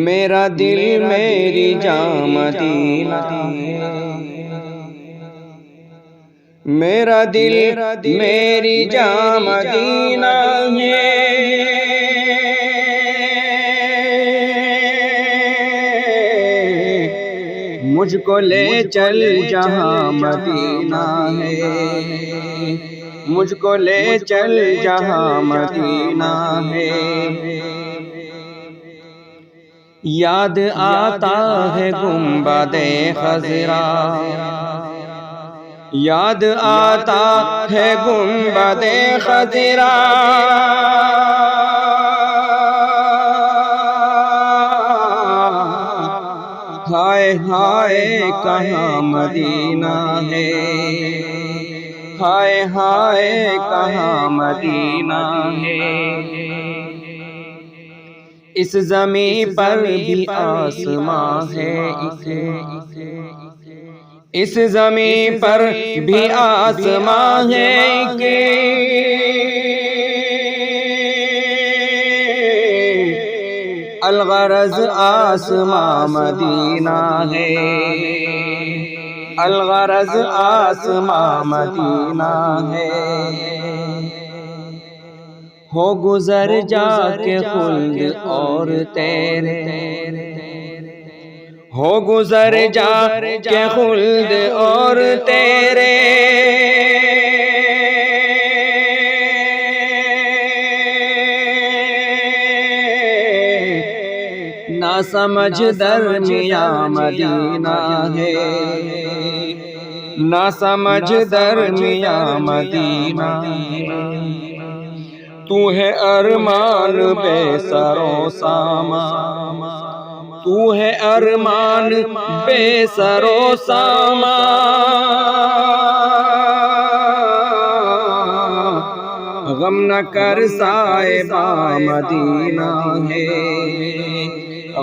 میرا دل میری جاں مدینہ ہے، میرا دل میری جاں مدینہ ہے، مجھ کو لے چل جہاں مدینہ ہے، مجھ کو لے چل جہاں مدینہ ہے۔ یاد آتا ہے گنبد خضرا، یاد آتا ہے گنبد خضرا، ہائے ہائے کہاں مدینہ ہے، ہائے ہائے کہاں مدینہ ہے۔ اس زمین پر بھی آسماں ہے ایک، اس زمین پر بھی آسماں ہے ایک، الغرض آسماں مدینہ ہے، الغرض آسماں مدینہ ہے۔ ہو گزر جا کے خلد اور تیرے، ہو گزر جا کے خلد اور تیرے، نہ سمجھ درمیاں مدینہ ہے، نہ سمجھ درمیاں مدینہ ہے۔ تو ہے ارمان بے سر و سامان، تو ہے ارمان بے سر و سامان، غم نہ کر صاحبہ مدینہ ہے،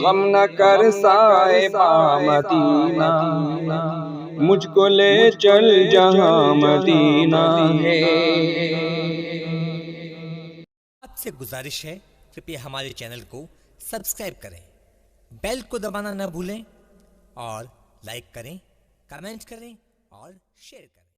غم نہ کر صاحبہ مدینہ، مجھ کو لے چل جہاں مدینہ ہے۔ آپ سے گزارش ہے کہ ہمارے چینل کو سبسکرائب کریں، بیل کو دبانا نہ بھولیں اور لائک کریں، کمنٹ کریں اور شیئر کریں۔